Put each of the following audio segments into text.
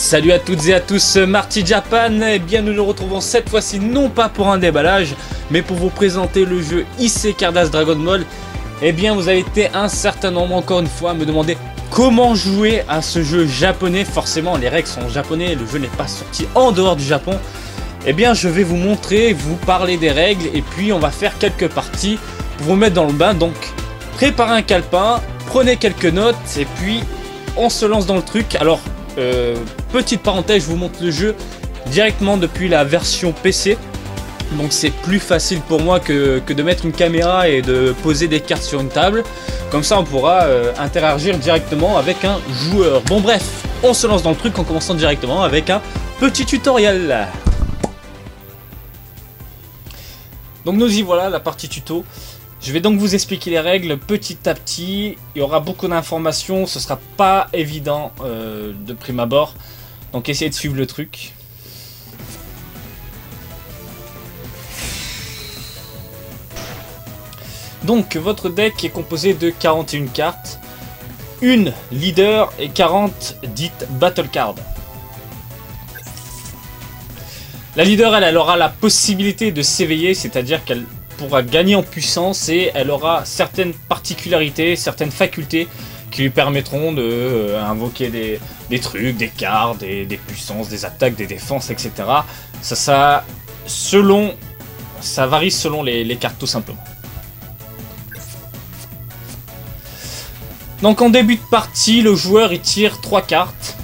Salut à toutes et à tous, Marty Japan. Eh bien, nous nous retrouvons cette fois-ci non pas pour un déballage, mais pour vous présenter le jeu IC Cardass Dragon Ball. Eh bien, vous avez été un certain nombre encore une fois à me demander comment jouer à ce jeu japonais. Forcément, les règles sont japonais, le jeu n'est pas sorti en dehors du Japon. Eh bien, je vais vous montrer, vous parler des règles, et puis on va faire quelques parties pour vous mettre dans le bain. Donc, préparez un calepin, prenez quelques notes, et puis on se lance dans le truc. Alors, petite parenthèse, je vous montre le jeu directement depuis la version PC. Donc c'est plus facile pour moi que de mettre une caméra et de poser des cartes sur une table. Comme ça on pourra interagir directement avec un joueur. Bon bref, on se lance dans le truc en commençant directement avec un petit tutoriel. Donc nous y voilà, la partie tuto. Je vais donc vous expliquer les règles petit à petit. Il y aura beaucoup d'informations, ce sera pas évident de prime abord. Donc essayez de suivre le truc. Donc votre deck est composé de 41 cartes, une leader et 40 dites battle cards. La leader, elle aura la possibilité de s'éveiller, c'est-à-dire qu'elle pourra gagner en puissance et elle aura certaines particularités, certaines facultés qui lui permettront de invoquer des trucs, des cartes, des puissances, des attaques, des défenses, etc. Ça varie selon les cartes tout simplement. Donc en début de partie, le joueur il tire 3 cartes.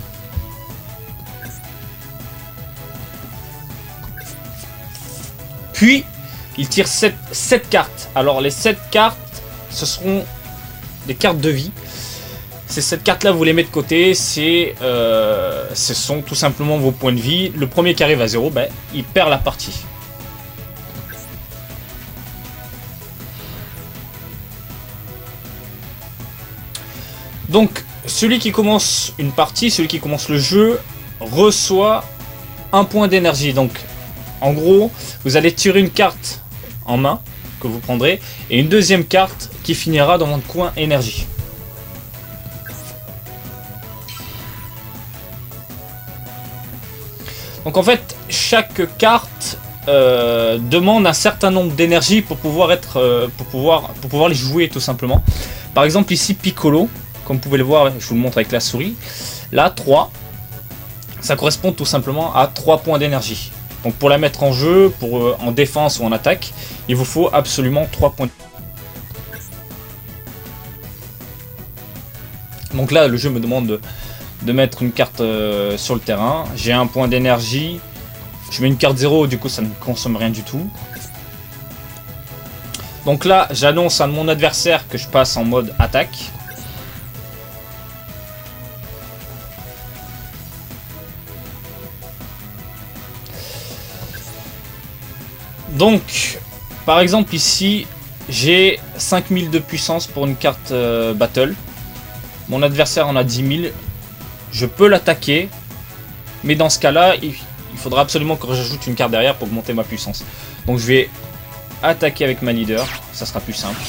Puis il tire 7 cartes. Alors les 7 cartes, ce seront des cartes de vie. Ces 7 cartes là, vous les mettez de côté. Ce sont tout simplement vos points de vie. Le premier qui arrive à 0, ben, il perd la partie. Donc celui qui commence une partie, celui qui commence le jeu, reçoit un point d'énergie. Donc en gros, vous allez tirer une carte en main que vous prendrez et une deuxième carte qui finira dans votre coin énergie. Donc en fait, chaque carte demande un certain nombre d'énergie pour pouvoir les jouer tout simplement. Par exemple ici Piccolo, comme vous pouvez le voir, je vous le montre avec la souris. Là 3, ça correspond tout simplement à 3 points d'énergie. Donc pour la mettre en jeu, en défense ou en attaque, il vous faut absolument 3 points. Donc là, le jeu me demande de mettre une carte sur le terrain. J'ai un point d'énergie. Je mets une carte 0, du coup ça ne consomme rien du tout. Donc là, j'annonce à mon adversaire que je passe en mode attaque. Donc, par exemple ici, j'ai 5000 de puissance pour une carte battle. Mon adversaire en a 10 000. Je peux l'attaquer, mais dans ce cas-là, il faudra absolument que j'ajoute une carte derrière pour augmenter ma puissance. Donc je vais attaquer avec ma leader, ça sera plus simple.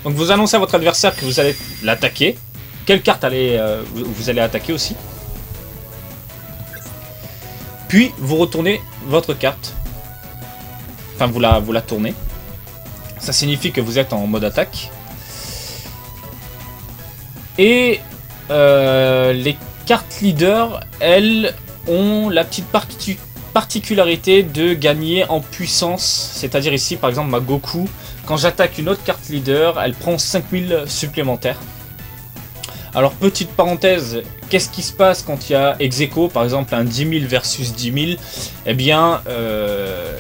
Donc vous annoncez à votre adversaire que vous allez l'attaquer. Quelle carte vous allez attaquer aussi. Puis vous retournez votre carte. Enfin, vous la tournez. Ça signifie que vous êtes en mode attaque. Et les cartes leader, elles ont la petite particularité de gagner en puissance. C'est-à-dire ici, par exemple, ma Goku, quand j'attaque une autre carte leader, elle prend 5000 supplémentaires. Alors, petite parenthèse, qu'est-ce qui se passe quand il y a ex-aequo, par exemple un 10 000 versus 10 000? Eh bien,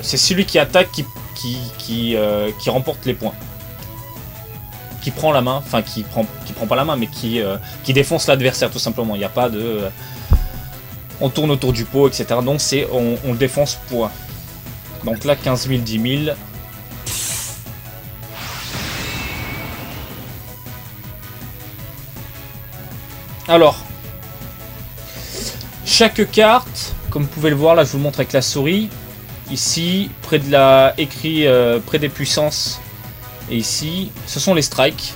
c'est celui qui attaque qui remporte les points. Qui prend la main, enfin qui prend pas la main, mais qui défonce l'adversaire tout simplement. Il n'y a pas de... on tourne autour du pot, etc. Donc on le défonce point. Donc là, 15 000, 10 000... Alors, chaque carte, comme vous pouvez le voir, là je vous le montre avec la souris, ici, près des puissances, et ici, ce sont les strikes.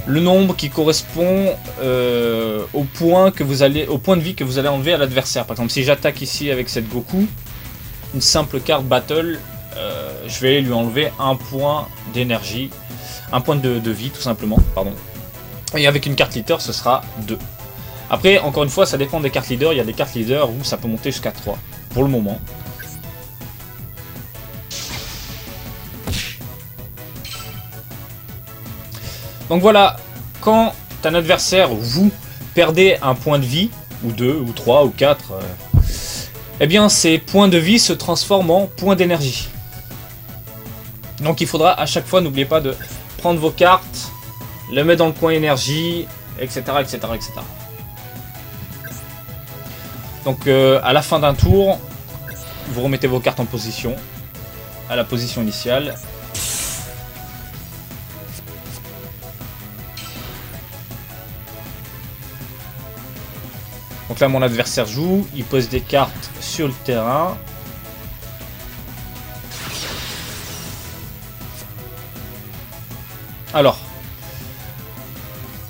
le nombre qui correspond au point de vie que vous allez enlever à l'adversaire. Par exemple, si j'attaque ici avec cette Goku, une simple carte battle, je vais lui enlever un point d'énergie, un point de vie tout simplement, pardon. Et avec une carte leader, ce sera 2. Après, encore une fois, ça dépend des cartes leaders. Il y a des cartes leaders où ça peut monter jusqu'à 3 pour le moment. Donc voilà, quand un adversaire, vous, perdez un point de vie, ou 2, ou 3, ou 4, eh bien ces points de vie se transforment en points d'énergie. Donc il faudra à chaque fois, n'oubliez pas de prendre vos cartes, les mettre dans le coin énergie, etc. etc., etc. Donc à la fin d'un tour, vous remettez vos cartes en position, à la position initiale. Donc là mon adversaire joue, il pose des cartes sur le terrain. Alors,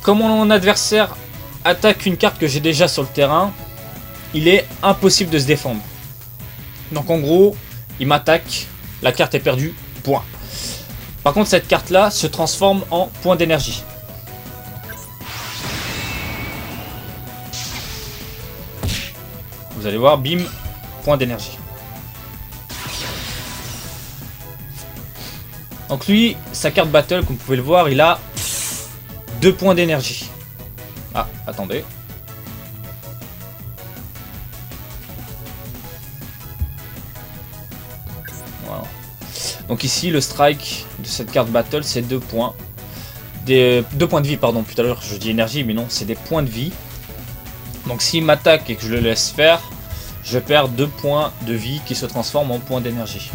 comme mon adversaire attaque une carte que j'ai déjà sur le terrain, il est impossible de se défendre. Donc en gros, il m'attaque, la carte est perdue, point. Par contre cette carte là se transforme en point d'énergie. Vous allez voir, bim, point d'énergie. Donc lui, sa carte battle, comme vous pouvez le voir, il a 2 points d'énergie. Ah, attendez. Voilà. Donc ici, le strike de cette carte battle, c'est 2 points. 2 points de vie, pardon. Tout à l'heure, je dis énergie, mais non, c'est des points de vie. Donc s'il m'attaque et que je le laisse faire, je perds 2 points de vie qui se transforment en points d'énergie.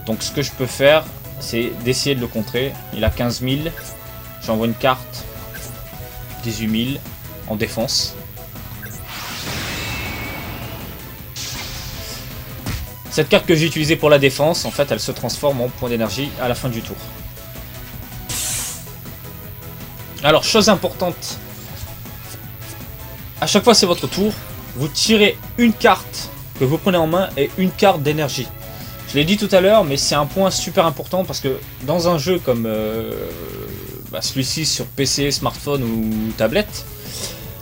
Donc ce que je peux faire, c'est d'essayer de le contrer. Il a 15 000. J'envoie une carte. 18 000 en défense. Cette carte que j'ai utilisée pour la défense, en fait, elle se transforme en point d'énergie à la fin du tour. Alors, chose importante. À chaque fois c'est votre tour, vous tirez une carte que vous prenez en main et une carte d'énergie. Je l'ai dit tout à l'heure, mais c'est un point super important parce que dans un jeu comme celui-ci sur PC, smartphone ou tablette,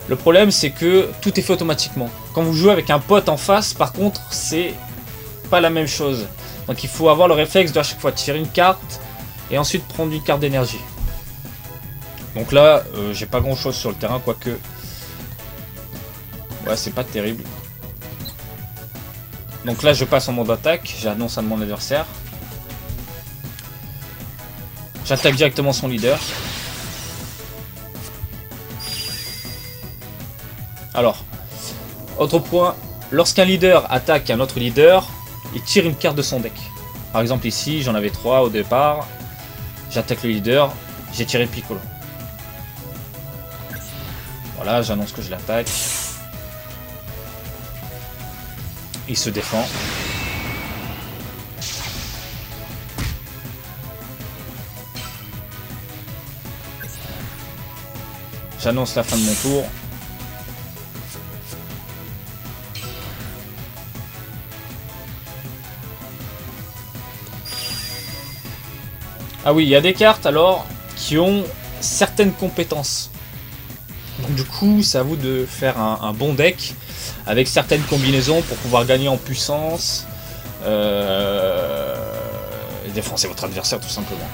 le problème c'est que tout est fait automatiquement. Quand vous jouez avec un pote en face, par contre, c'est pas la même chose. Donc il faut avoir le réflexe de à chaque fois tirer une carte et ensuite prendre une carte d'énergie. Donc là, j'ai pas grand chose sur le terrain, quoique... Ouais, c'est pas terrible. Donc là, je passe en mode attaque. J'annonce à mon adversaire. J'attaque directement son leader. Alors, autre point. Lorsqu'un leader attaque un autre leader, il tire une carte de son deck. Par exemple ici, j'en avais 3 au départ. J'attaque le leader. J'ai tiré Piccolo. Voilà, j'annonce que je l'attaque. Il se défend. J'annonce la fin de mon tour. Ah oui, il y a des cartes alors qui ont certaines compétences. Donc du coup, c'est à vous de faire un bon deck avec certaines combinaisons pour pouvoir gagner en puissance et défoncer votre adversaire tout simplement.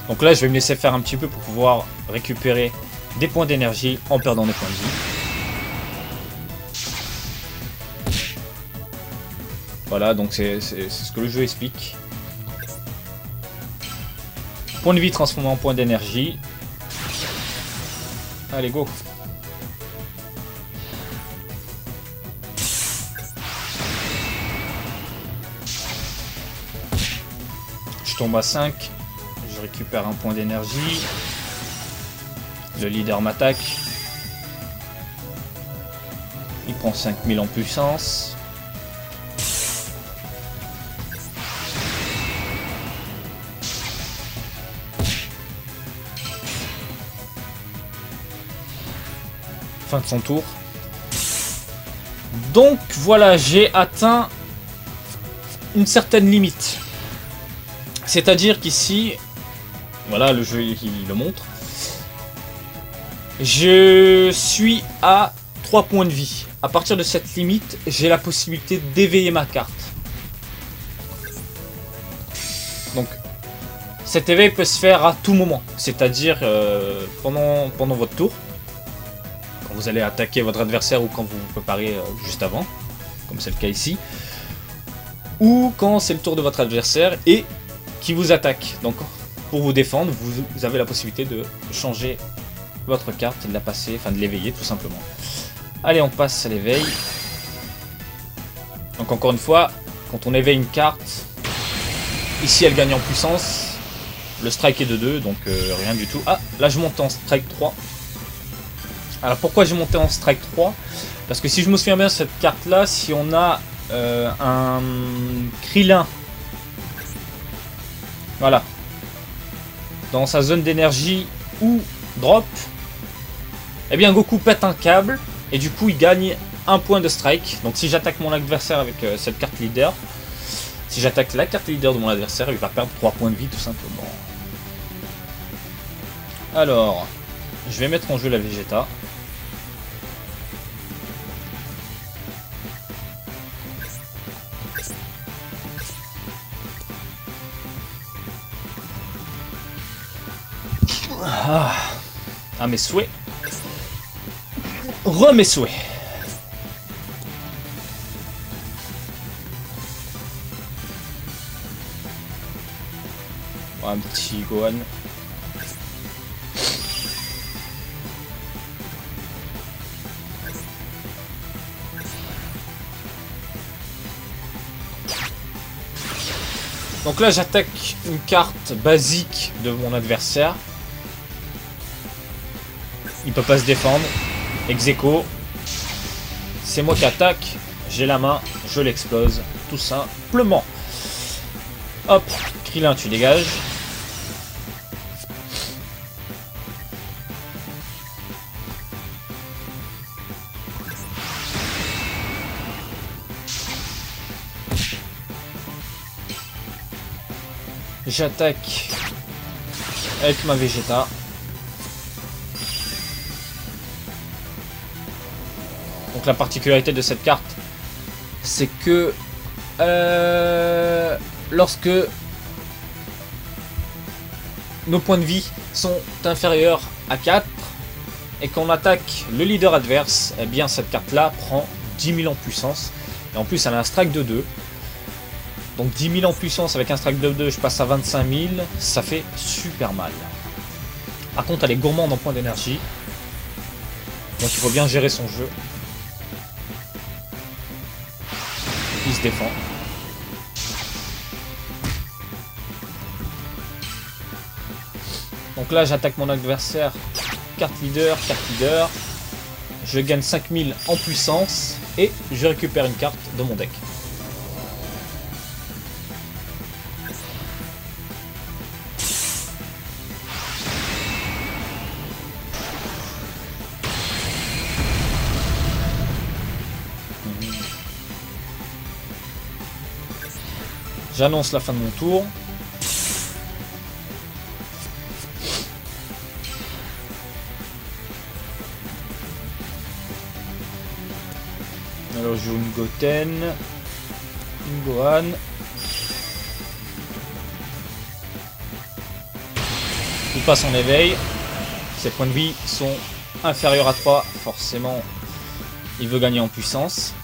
Donc là, je vais me laisser faire un petit peu pour pouvoir récupérer des points d'énergie en perdant des points de vie. Voilà, donc c'est ce que le jeu explique. Point de vie transformé en point d'énergie. Allez, go! Je tombe à 5. Je récupère un point d'énergie. Le leader m'attaque. Il prend 5000 en puissance. fin de son tour. Donc voilà, j'ai atteint une certaine limite. C'est-à-dire qu'ici, voilà, le jeu il le montre. Je suis à 3 points de vie. À partir de cette limite, j'ai la possibilité d'éveiller ma carte. Donc, cet éveil peut se faire à tout moment. C'est-à-dire pendant votre tour. Quand vous allez attaquer votre adversaire ou quand vous vous préparez juste avant. Comme c'est le cas ici. Ou quand c'est le tour de votre adversaire et qui vous attaque. Donc, pour vous défendre, vous avez la possibilité de changer votre carte et de la passer, enfin de l'éveiller tout simplement. Allez, on passe à l'éveil. Donc encore une fois, quand on éveille une carte, ici elle gagne en puissance. Le strike est de 2, donc rien du tout. Ah, là je monte en strike 3. Alors pourquoi j'ai monté en strike 3? Parce que si je me souviens bien, cette carte là, si on a un Krillin, voilà, dans sa zone d'énergie ou drop, eh bien Goku pète un câble et du coup il gagne un point de strike. Donc si j'attaque mon adversaire avec cette carte leader, si j'attaque la carte leader de mon adversaire, il va perdre 3 points de vie tout simplement. Alors, je vais mettre en jeu la Vegeta. Ah, mes souhaits. Mes souhaits. Oh, un petit Gohan. Donc là j'attaque une carte basique de mon adversaire. Il peut pas se défendre. Ex-aequo. C'est moi qui attaque. J'ai la main. Je l'explose. Tout simplement. Hop. Krillin, tu dégages. J'attaque avec ma Vegeta. Donc la particularité de cette carte, c'est que lorsque nos points de vie sont inférieurs à 4 et qu'on attaque le leader adverse, eh bien cette carte là prend 10 000 en puissance. Et en plus elle a un strike de 2. Donc 10 000 en puissance avec un strike de 2, je passe à 25 000, ça fait super mal. Par contre elle est gourmande en points d'énergie. Donc il faut bien gérer son jeu. Il se défend. Donc là j'attaque mon adversaire. Carte leader. Je gagne 5000 en puissance. Et je récupère une carte de mon deck. J'annonce la fin de mon tour. Alors je joue une Goten, une Gohan. Il passe en éveil. Ses points de vie sont inférieurs à 3. Forcément, il veut gagner en puissance.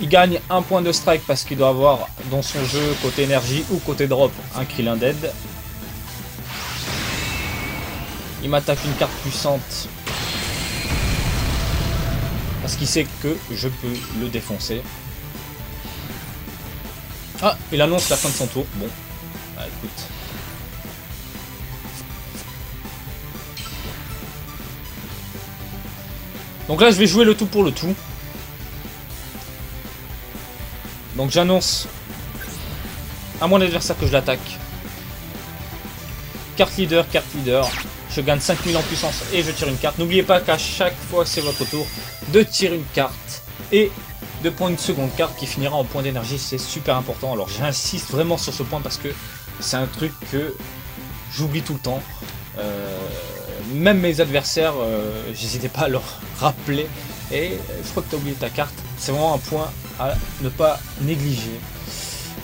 Il gagne un point de strike parce qu'il doit avoir dans son jeu, côté énergie ou côté drop, un Krillin dead. Il m'attaque une carte puissante parce qu'il sait que je peux le défoncer. Ah, il annonce la fin de son tour. Bon, bah écoute. Donc là, je vais jouer le tout pour le tout. Donc j'annonce à mon adversaire que je l'attaque. Carte leader. je gagne 5000 en puissance et je tire une carte. N'oubliez pas qu'à chaque fois que c'est votre tour, de tirer une carte et de prendre une seconde carte qui finira en point d'énergie. C'est super important. Alors j'insiste vraiment sur ce point parce que c'est un truc que j'oublie tout le temps. Même mes adversaires, j'hésitais pas à leur rappeler. Et je crois que tu as oublié ta carte. C'est vraiment un point à ne pas négliger.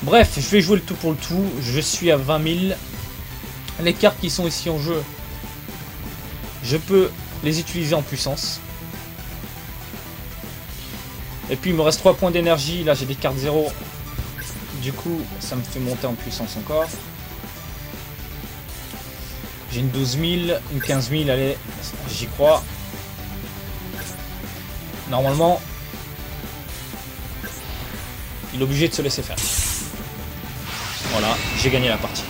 Bref, je vais jouer le tout pour le tout. Je suis à 20 000. Les cartes qui sont ici en jeu, je peux les utiliser en puissance. Et puis il me reste 3 points d'énergie. Là j'ai des cartes 0. Du coup ça me fait monter en puissance encore. J'ai une 12 000, une 15 000, allez, j'y crois. Normalement, il est obligé de se laisser faire. Voilà, j'ai gagné la partie.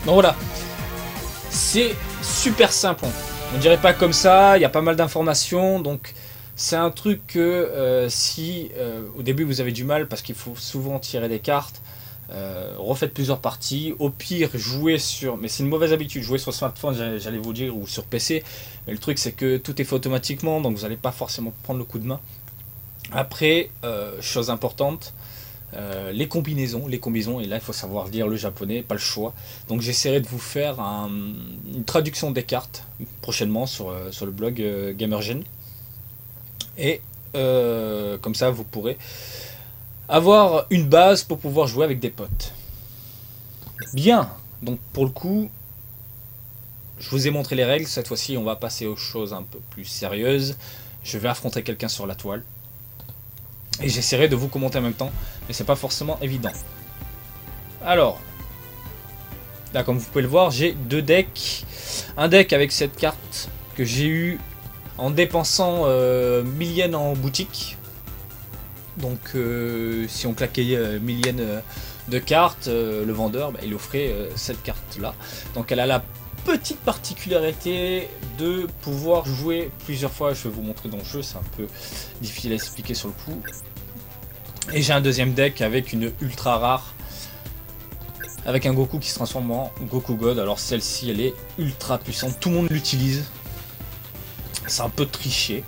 Donc voilà, c'est super simple. On ne dirait pas comme ça, il y a pas mal d'informations, donc c'est un truc que si au début vous avez du mal parce qu'il faut souvent tirer des cartes, refaites plusieurs parties, au pire jouez sur, mais c'est une mauvaise habitude, jouer sur smartphone j'allais vous dire, ou sur PC, mais le truc c'est que tout est fait automatiquement, donc vous n'allez pas forcément prendre le coup de main. Après, chose importante, les combinaisons, et là il faut savoir lire le japonais, pas le choix, donc j'essaierai de vous faire une traduction des cartes prochainement sur le blog Gamergen, et comme ça vous pourrez avoir une base pour pouvoir jouer avec des potes. Bien, donc pour le coup, je vous ai montré les règles, cette fois-ci on va passer aux choses un peu plus sérieuses. Je vais affronter quelqu'un sur la toile. Et j'essaierai de vous commenter en même temps, mais c'est pas forcément évident. Alors, là comme vous pouvez le voir, j'ai 2 decks. Un deck avec cette carte que j'ai eu en dépensant 1000 yens en boutique. Donc si on claquait 1000 yens de cartes, le vendeur il offrait cette carte là. Donc elle a la petite particularité de pouvoir jouer plusieurs fois. Je vais vous montrer dans le jeu, c'est un peu difficile à expliquer sur le coup. Et j'ai un deuxième deck avec une ultra rare, avec un Goku qui se transforme en Goku God. Alors celle-ci elle est ultra puissante, tout le monde l'utilise. C'est un peu triché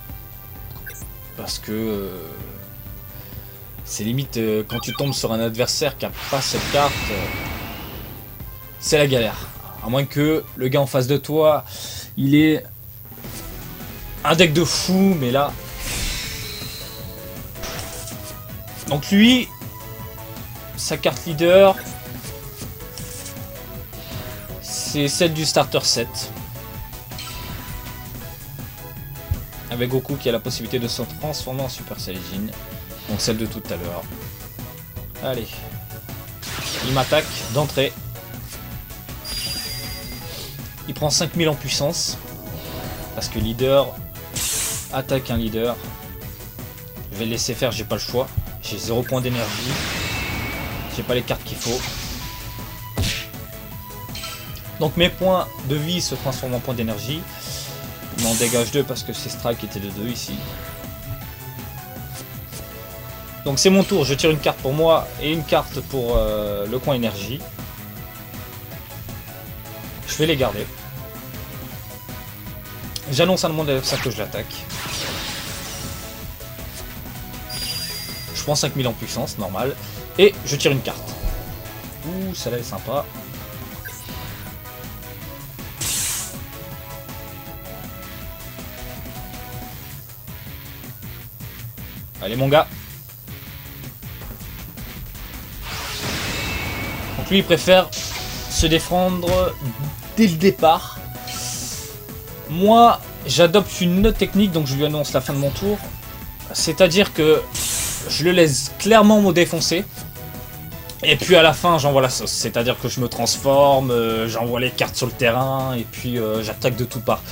parce que c'est limite quand tu tombes sur un adversaire qui a pas cette carte, c'est la galère. À moins que le gars en face de toi, il ait un deck de fou, mais là... Donc lui, sa carte leader, c'est celle du starter set. Avec Goku qui a la possibilité de se transformer en Super Saiyajin. Donc celle de tout à l'heure. Allez. Il m'attaque d'entrée. Il prend 5000 en puissance. Parce que leader attaque un leader. Je vais le laisser faire, j'ai pas le choix. J'ai 0 points d'énergie. J'ai pas les cartes qu'il faut. Donc mes points de vie se transforment en points d'énergie. Il m'en dégage 2 parce que c'est strike était de 2 ici. Donc c'est mon tour, je tire une carte pour moi et une carte pour le coin énergie. Je vais les garder. J'annonce à mon adversaire que je l'attaque. Je prends 5000 en puissance, normal. Et je tire une carte. Ouh, celle-là est sympa. Allez mon gars. Donc lui il préfère se défendre dès le départ. Moi j'adopte une autre technique, donc je lui annonce la fin de mon tour. C'est-à-dire que je le laisse clairement me défoncer. Et puis à la fin j'envoie la sauce. C'est-à-dire que je me transforme, j'envoie les cartes sur le terrain et puis j'attaque de toutes parts.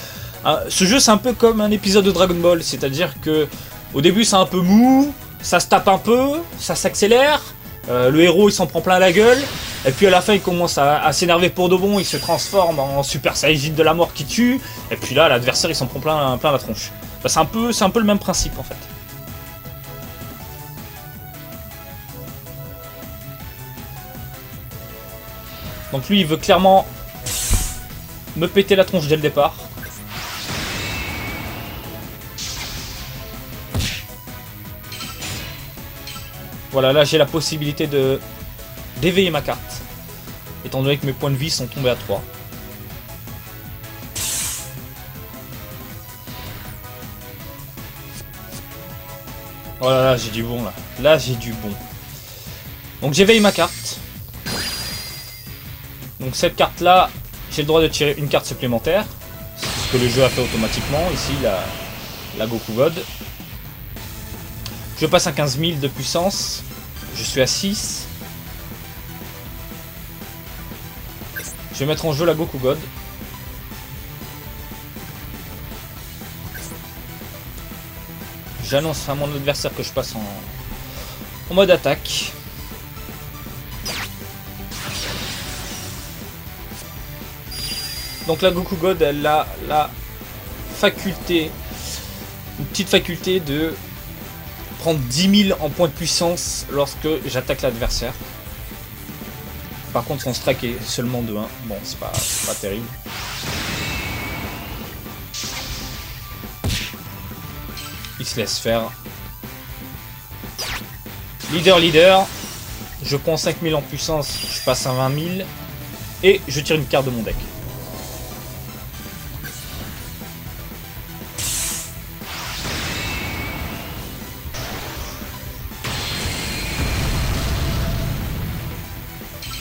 Ce jeu c'est un peu comme un épisode de Dragon Ball. C'est-à-dire que au début c'est un peu mou, ça se tape un peu, ça s'accélère, le héros il s'en prend plein la gueule, et puis à la fin il commence à s'énerver pour de bon, il se transforme en Super Saiyajin de la mort qui tue, et puis là l'adversaire il s'en prend plein la tronche. Bah, c'est un peu le même principe en fait. Donc lui, il veut clairement me péter la tronche dès le départ. Voilà, là j'ai la possibilité de d'éveiller ma carte. Étant donné que mes points de vie sont tombés à 3. Oh là là, j'ai du bon là. Là j'ai du bon. Donc j'éveille ma carte. Donc cette carte là, j'ai le droit de tirer une carte supplémentaire. Ce que le jeu a fait automatiquement. Ici la Goku God. Je passe à 15 000 de puissance. Je suis à 6. Je vais mettre en jeu la Goku God. J'annonce à mon adversaire que je passe en mode attaque. Donc la Goku God, elle a la faculté, une petite faculté de prendre 10 000 en points de puissance lorsque j'attaque l'adversaire. Par contre son strike est seulement de 1. Bon, c'est pas terrible. Il se laisse faire. Leader. Je prends 5000 en puissance, je passe à 20 000. Et je tire une carte de mon deck.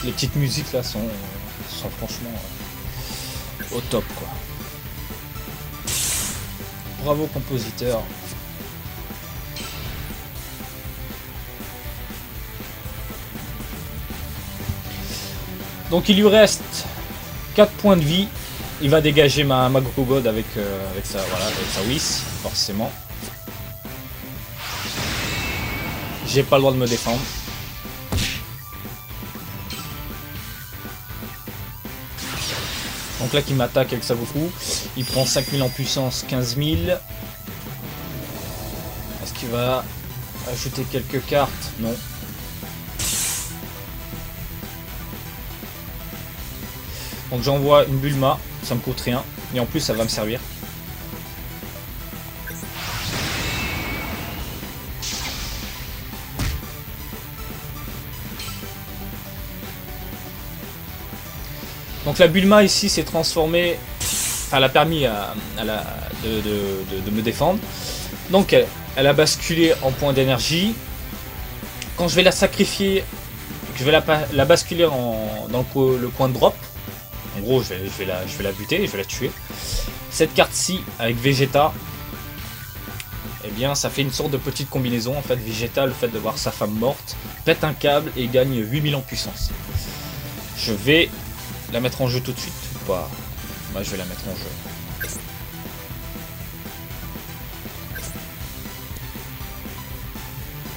Les petites musiques là sont franchement au top quoi. Bravo compositeur. Donc il lui reste 4 points de vie. Il va dégager ma Goku God avec sa Whis, forcément. J'ai pas le droit de me défendre. Donc là qui m'attaque avec sa Goku, il prend 5000 en puissance, 15 000. Est-ce qu'il va ajouter quelques cartes? Non. Donc j'envoie une Bulma, ça me coûte rien, et en plus ça va me servir. Donc la Bulma ici s'est transformée, enfin, elle a permis de me défendre. Donc elle a basculé en point d'énergie. Quand je vais la sacrifier, je vais la basculer dans le coin de drop. En gros je vais la buter, je vais la tuer. Cette carte-ci avec Vegeta, eh bien ça fait une sorte de petite combinaison. En fait Vegeta, le fait de voir sa femme morte, pète un câble et gagne 8000 en puissance. Je vais la mettre en jeu tout de suite ou pas? Bah, je vais la mettre en jeu.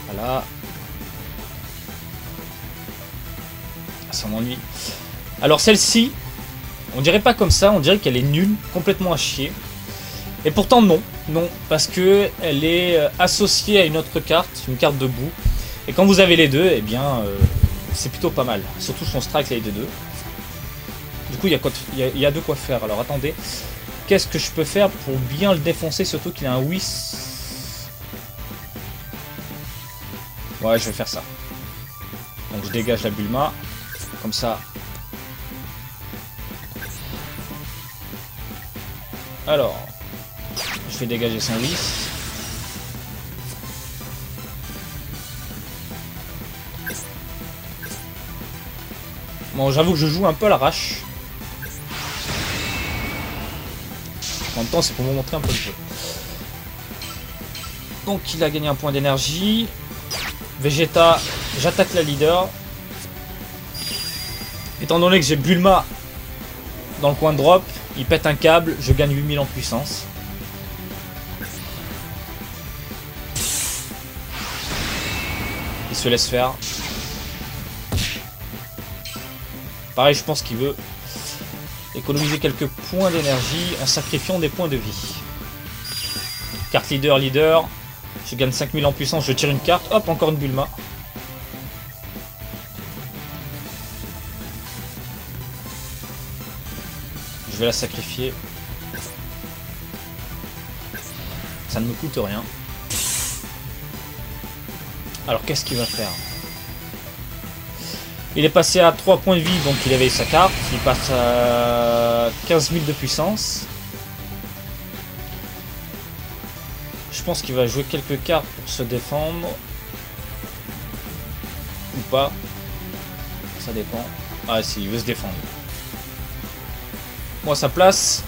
Voilà. Ça m'ennuie. Alors celle-ci, on dirait pas comme ça, on dirait qu'elle est nulle, complètement à chier. Et pourtant non, parce que elle est associée à une autre carte, une carte de boue. Et quand vous avez les deux, eh bien c'est plutôt pas mal. Surtout son strike là, des deux. Du coup, il y a de quoi faire. Alors, attendez. Qu'est-ce que je peux faire pour bien le défoncer? Surtout qu'il a un Whis. Ouais, je vais faire ça. Donc, je dégage la Bulma. Comme ça. Alors. Je vais dégager son Whis. Bon, j'avoue que je joue un peu à l'arrache. En même temps, c'est pour vous montrer un peu le jeu. Donc, il a gagné un point d'énergie. Vegeta, j'attaque la leader. Étant donné que j'ai Bulma dans le coin de drop, il pète un câble, je gagne 8000 en puissance. Il se laisse faire. Pareil, je pense qu'il veut économiser quelques points d'énergie en sacrifiant des points de vie. Carte leader. Je gagne 5000 en puissance, je tire une carte. Hop, encore une Bulma. vais la sacrifier. Ça ne me coûte rien. Alors qu'est-ce qu'il va faire? Il est passé à 3 points de vie, donc il éveille sa carte. Il passe à 15 000 de puissance. Je pense qu'il va jouer quelques cartes pour se défendre. Ou pas. Ça dépend. Ah si, il veut se défendre. Moi, à sa place,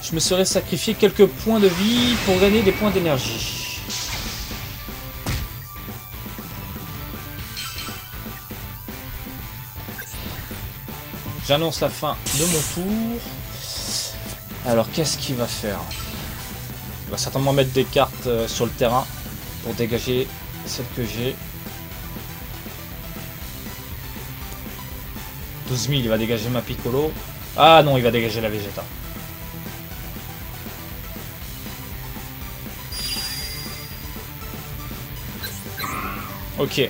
je me serais sacrifié quelques points de vie pour gagner des points d'énergie. J'annonce la fin de mon tour. Alors, qu'est-ce qu'il va faire? Il va certainement mettre des cartes sur le terrain pour dégager celle que j'ai. 12 000, il va dégager ma Piccolo. Ah non, il va dégager la Vegeta. Ok.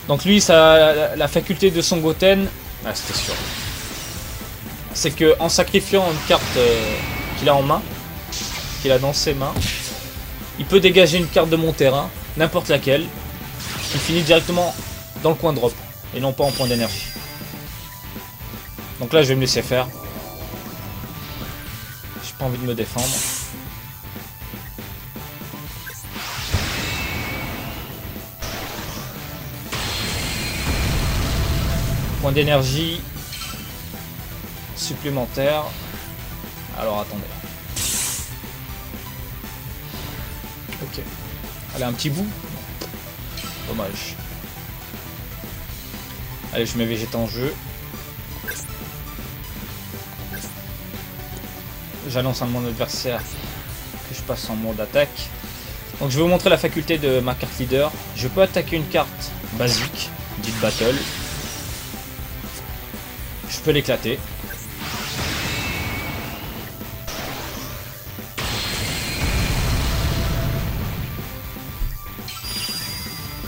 Donc lui, la faculté de son Goten... Ah, c'était sûr. C'est que en sacrifiant une carte qu'il a en main, qu'il a dans ses mains, il peut dégager une carte de mon terrain, n'importe laquelle, qui finit directement dans le coin drop, et non pas en point d'énergie. Donc là, je vais me laisser faire. J'ai pas envie de me défendre. Point d'énergie supplémentaire. Alors attendez. Ok. Allez, un petit bout. Dommage. Allez, je mets Vegeta en jeu. J'annonce à mon adversaire que je passe en mode attaque. Donc je vais vous montrer la faculté de ma carte leader. Je peux attaquer une carte basique, dite battle. Je peux l'éclater.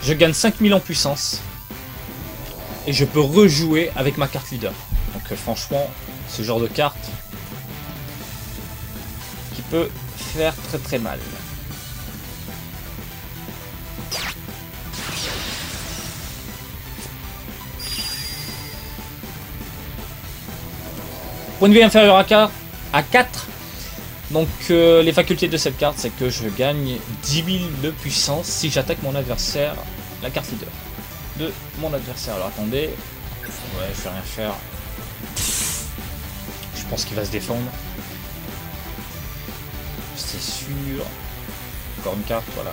Je gagne 5000 en puissance. Et je peux rejouer avec ma carte leader. Donc franchement, ce genre de carte qui peut faire très très mal. Point de vie inférieur à 4. Donc les facultés de cette carte, c'est que je gagne 10 000 de puissance si j'attaque mon adversaire, la carte leader de mon adversaire. Alors attendez, ouais, je vais rien faire. Je pense qu'il va se défendre. C'est sûr. Encore une carte, voilà.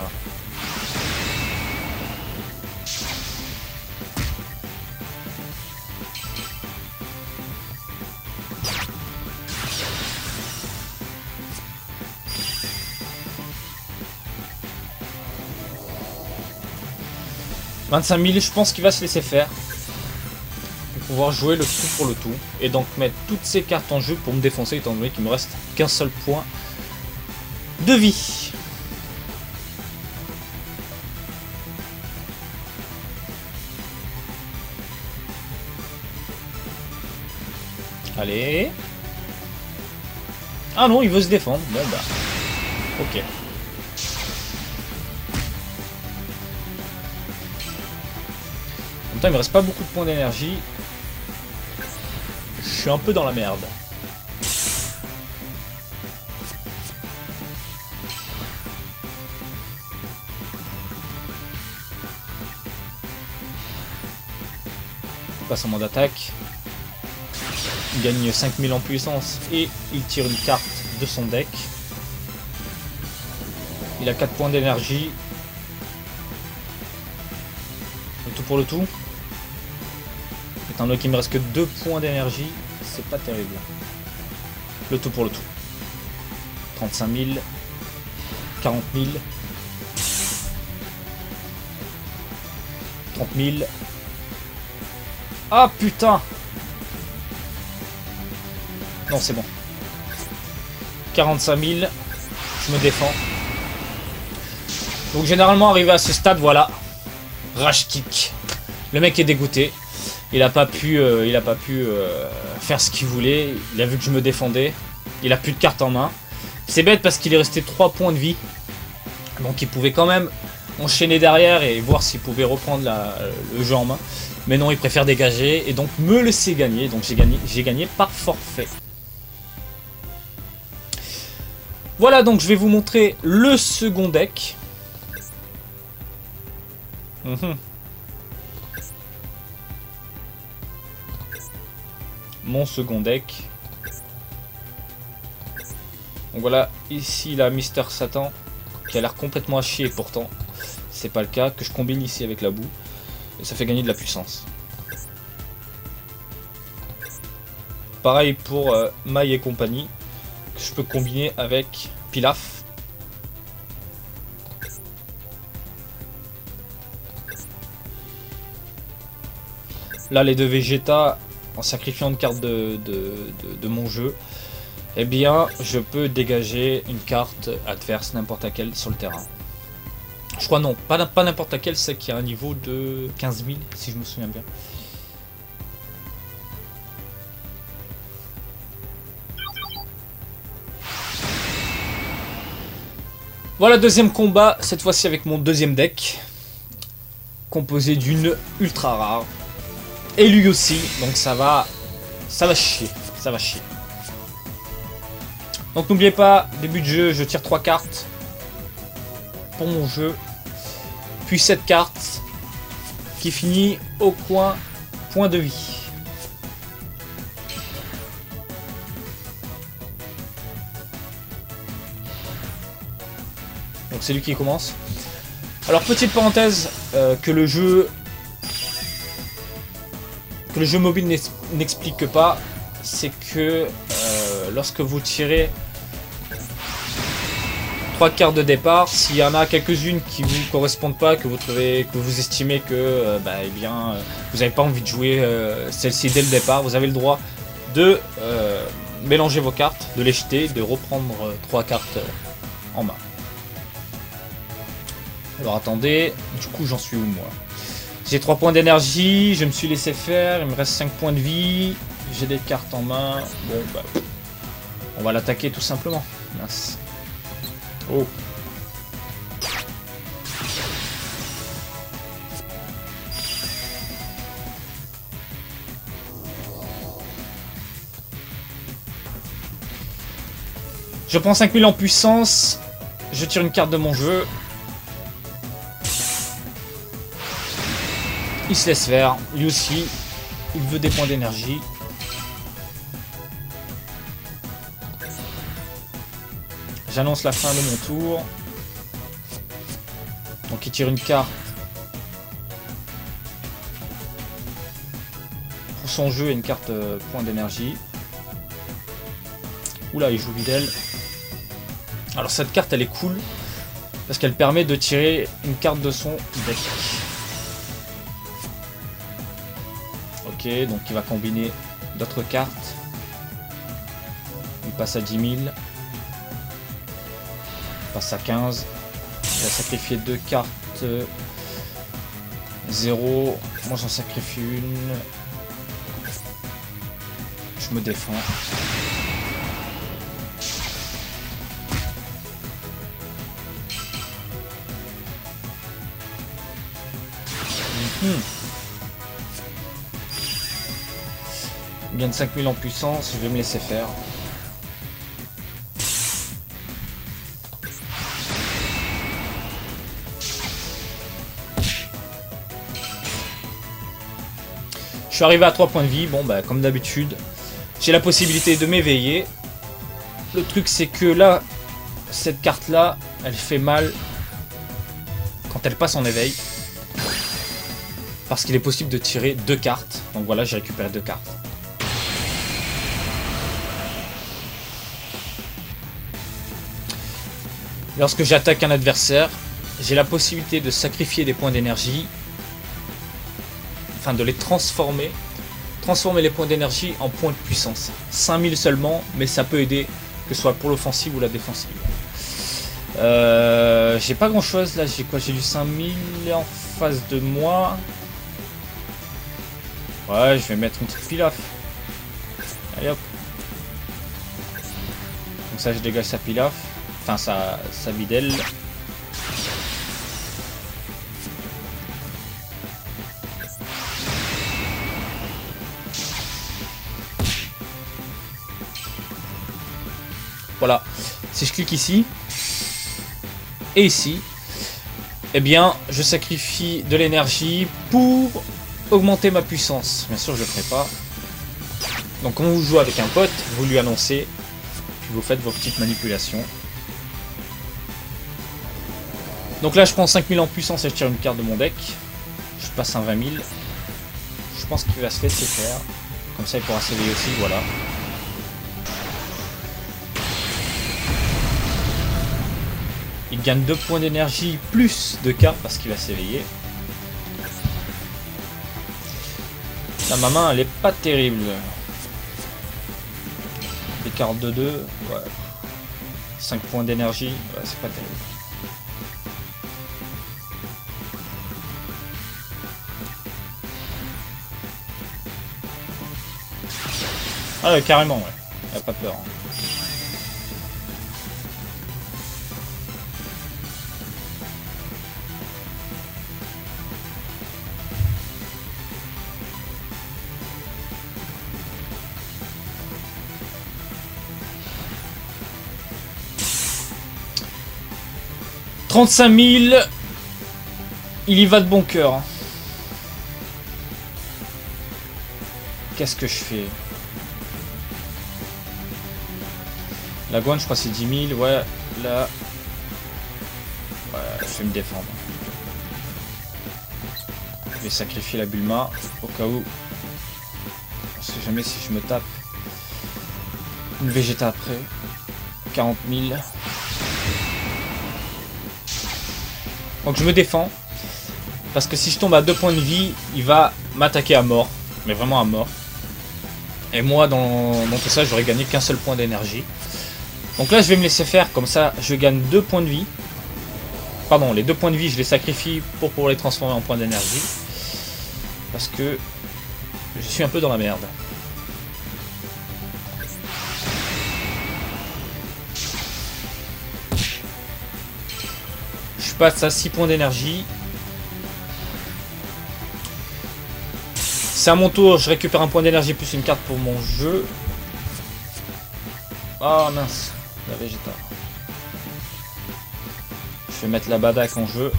« 25 000, je pense qu'il va se laisser faire pour pouvoir jouer le tout pour le tout et donc mettre toutes ces cartes en jeu pour me défoncer étant donné qu'il me reste qu'un seul point de vie. Allez. Ah non, il veut se défendre. Bon bah. Ok. En même temps, il me reste pas beaucoup de points d'énergie. Je suis un peu dans la merde. Il passe en mode attaque. Il gagne 5000 en puissance et il tire une carte de son deck. Il a 4 points d'énergie. Le tout pour le tout. Étant donné qu'il me reste que 2 points d'énergie, c'est pas terrible. Le tout pour le tout. 35 000. 40 000. 30 000. Ah putain! Non, c'est bon. 45 000. Je me défends. Donc généralement, arrivé à ce stade, voilà. Rage kick. Le mec est dégoûté. il a pas pu faire ce qu'il voulait. Il a vu que je me défendais. Il a plus de cartes en main. C'est bête parce qu'il est resté 3 points de vie. Donc il pouvait quand même enchaîner derrière et voir s'il pouvait reprendre le jeu en main. Mais non, il préfère dégager et donc me laisser gagner. Donc j'ai gagné par forfait. Voilà, donc je vais vous montrer le second deck. Mon second deck. Donc voilà, ici la Mister Satan qui a l'air complètement à chier, pourtant c'est pas le cas, que je combine ici avec la boue et ça fait gagner de la puissance. Pareil pour Maille et compagnie, que je peux combiner avec Pilaf. Là les deux Vegeta, en sacrifiant une carte de mon jeu, eh bien je peux dégager une carte adverse, n'importe laquelle sur le terrain. Je crois non, pas n'importe laquelle, c'est qui a un niveau de 15 000 si je me souviens bien. Voilà, deuxième combat, cette fois-ci avec mon deuxième deck, composé d'une ultra rare. Et lui aussi, donc ça va chier, ça va chier. Donc n'oubliez pas, début de jeu, je tire 3 cartes pour mon jeu, puis cette carte qui finit au coin point de vie. Donc c'est lui qui commence. Alors petite parenthèse, que le jeu mobile n'explique pas, c'est que lorsque vous tirez 3 cartes de départ, s'il y en a quelques-unes qui vous correspondent pas, que vous estimez que eh bien, vous n'avez pas envie de jouer celle-ci dès le départ, vous avez le droit de mélanger vos cartes, de les jeter, de reprendre 3 cartes en main. Alors attendez, du coup j'en suis où moi? J'ai 3 points d'énergie, je me suis laissé faire, il me reste 5 points de vie, j'ai des cartes en main, bon bah on va l'attaquer tout simplement. Mince. Oh. Je prends 5000 en puissance, je tire une carte de mon jeu. Il se laisse faire, lui aussi, il veut des points d'énergie. J'annonce la fin de mon tour. Donc il tire une carte pour son jeu et une carte point d'énergie. Oula, il joue Videl. Alors cette carte elle est cool parce qu'elle permet de tirer une carte de son deck. Ok, donc il va combiner d'autres cartes. Il passe à 10 000. Passe à 15. Il va sacrifier 2 cartes 0. Moi j'en sacrifie une. Je me défends. Il gagne 5000 en puissance, je vais me laisser faire. Je suis arrivé à 3 points de vie, bon bah comme d'habitude, j'ai la possibilité de m'éveiller. Le truc c'est que là, cette carte là, elle fait mal quand elle passe en éveil. Parce qu'il est possible de tirer 2 cartes, donc voilà j'ai récupéré 2 cartes. Lorsque j'attaque un adversaire, j'ai la possibilité de sacrifier des points d'énergie, enfin de les transformer les points d'énergie en points de puissance. 5000 seulement, mais ça peut aider, que ce soit pour l'offensive ou la défensive. J'ai pas grand chose là, j'ai quoi? J'ai du 5000 en face de moi. Ouais, je vais mettre une petite pilaf. Allez hop. Comme ça, je dégage sa pilaf. Enfin, sa bidelle. Voilà. Si je clique ici et ici, eh bien, je sacrifie de l'énergie pour augmenter ma puissance. Bien sûr, je le ferai pas. Donc, quand vous jouez avec un pote, vous lui annoncez, puis vous faites vos petites manipulations. Donc là, je prends 5000 en puissance et je tire une carte de mon deck. Je passe un 20 000. Je pense qu'il va se laisser faire. Comme ça, il pourra s'éveiller aussi, voilà. Il gagne 2 points d'énergie plus de cartes parce qu'il va s'éveiller. Là, ma main, elle est pas terrible. Les cartes de 2, ouais. 5 points d'énergie, ouais, c'est pas terrible. Ah ouais, carrément, ouais. Il a pas peur. Hein. « 35 000 », il y va de bon cœur. Hein. Qu'est-ce que je fais? La Gwen, je crois c'est 10 000. Ouais, là... Ouais, je vais me défendre. Je vais sacrifier la Bulma, au cas où. On sait jamais si je me tape une Vegeta après. 40 000. Donc je me défends. Parce que si je tombe à 2 points de vie, il va m'attaquer à mort. Mais vraiment à mort. Et moi, dans tout ça, j'aurais gagné qu'un seul point d'énergie. Donc là, je vais me laisser faire. Comme ça, je gagne 2 points de vie. Pardon, les 2 points de vie, je les sacrifie pour pouvoir les transformer en points d'énergie. Parce que je suis un peu dans la merde. Je passe à 6 points d'énergie. C'est à mon tour, je récupère un point d'énergie plus une carte pour mon jeu. Ah mince, la Vegeta. Je vais mettre la Badak en jeu.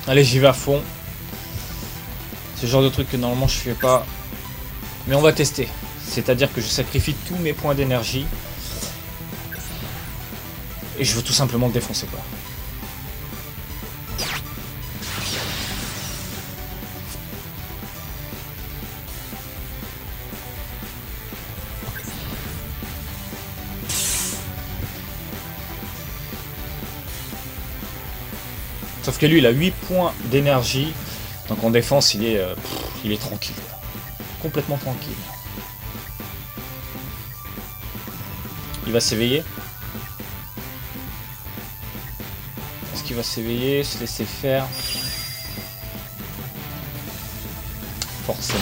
Allez, j'y vais à fond. C'est le genre de truc que normalement je fais pas. Mais on va tester. C'est-à-dire que je sacrifie tous mes points d'énergie. Et je veux tout simplement le défoncer, quoi. Sauf que lui, il a 8 points d'énergie. Donc en défense, il est tranquille. Complètement tranquille. Il va s'éveiller. Est-ce qu'il va s'éveiller? Se laisser faire? Forcément.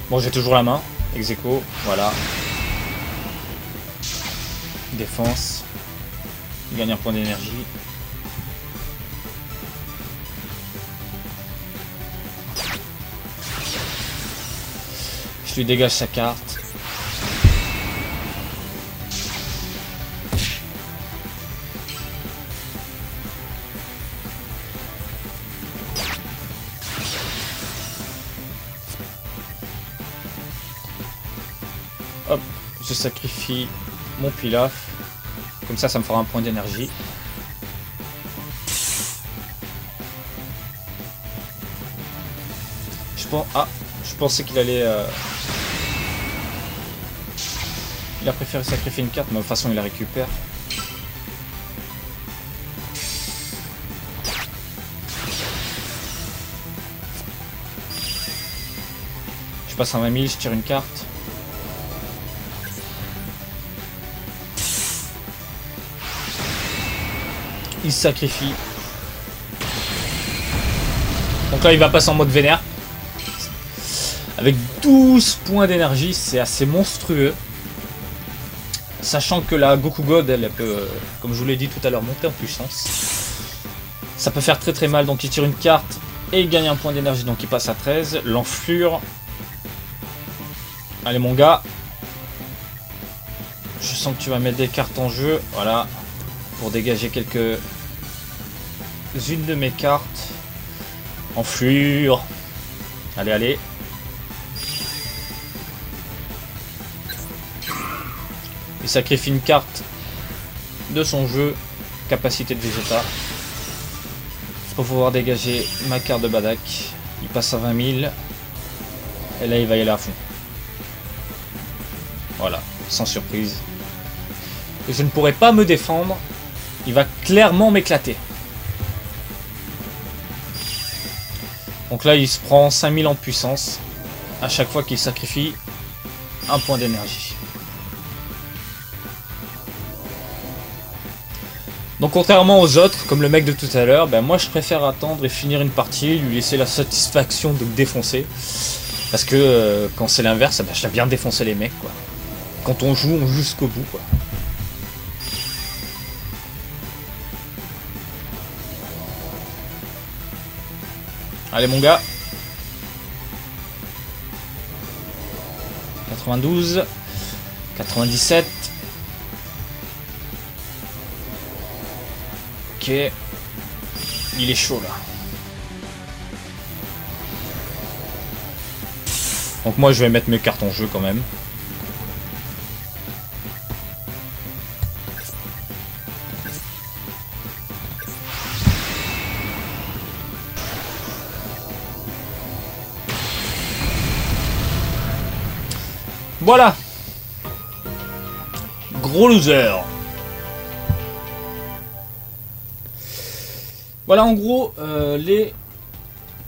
Bon, j'ai toujours la main. Ex-aequo, voilà. Défense. Il gagne un point d'énergie. Je lui dégage sa carte. Hop, je sacrifie mon Pilaf. Comme ça me fera un point d'énergie. Je pensais qu'il allait... Il a préféré sacrifier une carte, mais de toute façon il la récupère. Je passe à 20 000, je tire une carte. Il se sacrifie. Donc là, il va passer en mode vénère. Avec 12 points d'énergie, c'est assez monstrueux. Sachant que la Goku God, elle peut, comme je vous l'ai dit tout à l'heure, monter en puissance. Ça peut faire très très mal, donc il tire une carte et il gagne un point d'énergie, donc il passe à 13. L'enflure. Allez mon gars. Je sens que tu vas mettre des cartes en jeu, voilà. Pour dégager quelques... une de mes cartes. Enflure. Allez, allez. Il sacrifie une carte de son jeu. Capacité de Vegeta. Pour pouvoir dégager ma carte de Badak. Il passe à 20 000. Et là, il va y aller à fond. Voilà, sans surprise. Et je ne pourrai pas me défendre. Il va clairement m'éclater. Donc là, il se prend 5000 en puissance. À chaque fois qu'il sacrifie un point d'énergie. Donc contrairement aux autres, comme le mec de tout à l'heure, ben moi je préfère attendre et finir une partie, lui laisser la satisfaction de me défoncer. Parce que quand c'est l'inverse, ben, j'aime bien défoncer les mecs, quoi. Quand on joue jusqu'au bout, quoi. Allez mon gars. 92. 97. Ok. Il est chaud là. Donc moi je vais mettre mes cartes en jeu quand même. Voilà. Gros loser. Voilà en gros les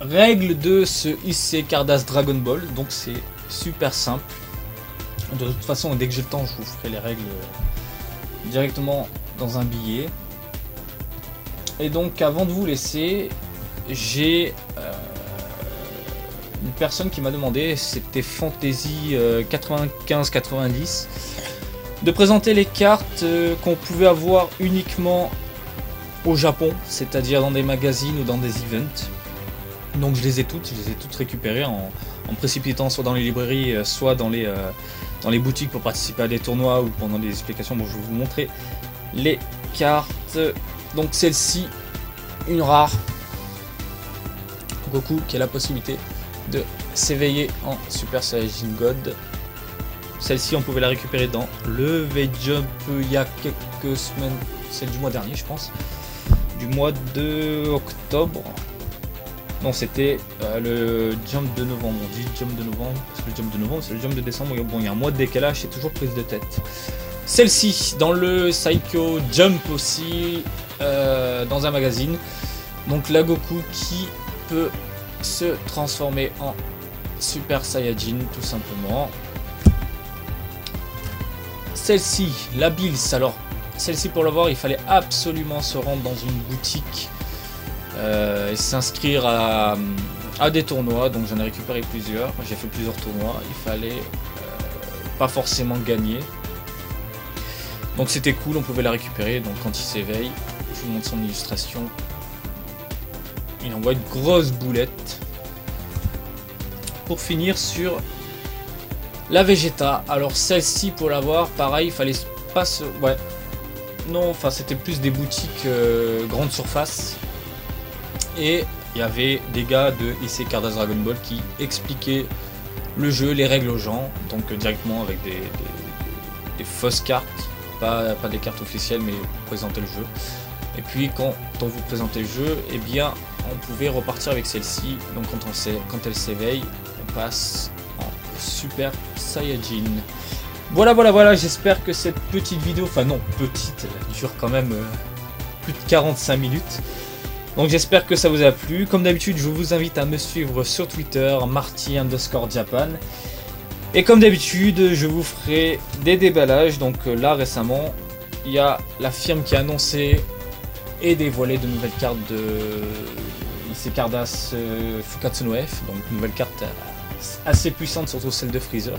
règles de ce IC Cardass Dragon Ball. Donc c'est super simple. De toute façon, dès que j'ai le temps, je vous ferai les règles directement dans un billet. Et donc avant de vous laisser, j'ai une personne qui m'a demandé, c'était Fantasy 95-90, de présenter les cartes qu'on pouvait avoir uniquement au Japon, c'est-à-dire dans des magazines ou dans des events. Donc je les ai toutes récupérées en précipitant soit dans les librairies, soit dans les boutiques pour participer à des tournois ou pendant des explications. Bon, je vais vous montrer les cartes. Donc celle-ci, une rare, Goku qui a la possibilité de s'éveiller en Super Saiyajin God. Celle-ci on pouvait la récupérer dans le V-Jump il y a quelques semaines, c'est du mois dernier je pense, du mois de octobre. Non, c'était le Jump de novembre, on dit Jump de novembre, parce que le Jump de novembre c'est le Jump de décembre, bon il y a un mois de décalage, c'est toujours prise de tête. Celle-ci dans le Psycho Jump aussi, dans un magazine, donc la Goku qui peut se transformer en Super Saiyajin tout simplement. Celle-ci, la Bills, alors celle-ci pour l'avoir il fallait absolument se rendre dans une boutique et s'inscrire à des tournois, donc j'en ai récupéré plusieurs, j'ai fait plusieurs tournois, il fallait pas forcément gagner, donc c'était cool, on pouvait la récupérer. Donc quand il s'éveille, je vous montre son illustration, il envoie une grosse boulette. Pour finir sur la Vegeta, alors celle-ci pour l'avoir, pareil, il fallait pas se... ouais, non, enfin c'était plus des boutiques grande surface. Et il y avait des gars de IC Cardass Dragon Ball qui expliquaient le jeu, les règles aux gens, donc directement avec des fausses cartes, pas des cartes officielles, mais présenter le jeu. Et puis quand on vous présentait le jeu, eh bien on pouvait repartir avec celle-ci. Donc quand elle s'éveille, on passe en Super Saiyajin. Voilà, j'espère que cette petite vidéo, enfin non, petite, elle dure quand même plus de 45 minutes. Donc j'espère que ça vous a plu. Comme d'habitude, je vous invite à me suivre sur Twitter, Marty_Japan. Et comme d'habitude, je vous ferai des déballages. Donc là récemment, il y a la firme qui a annoncé et dévoilé de nouvelles cartes de Issei Cardass Fukatsu no F. Donc une nouvelle carte assez puissante, surtout celle de Freezer,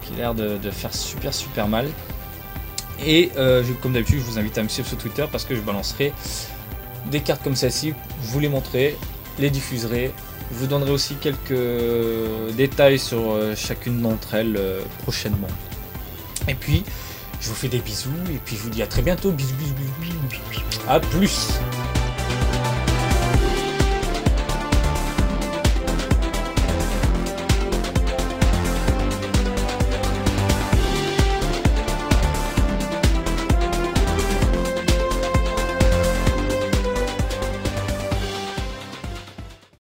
qui a l'air de faire super mal. Et comme d'habitude, je vous invite à me suivre sur Twitter parce que je balancerai des cartes comme celle-ci, vous les montrerai, les diffuserai. Je vous donnerai aussi quelques détails sur chacune d'entre elles prochainement. Et puis, je vous fais des bisous et puis je vous dis à très bientôt. Bisous. À plus.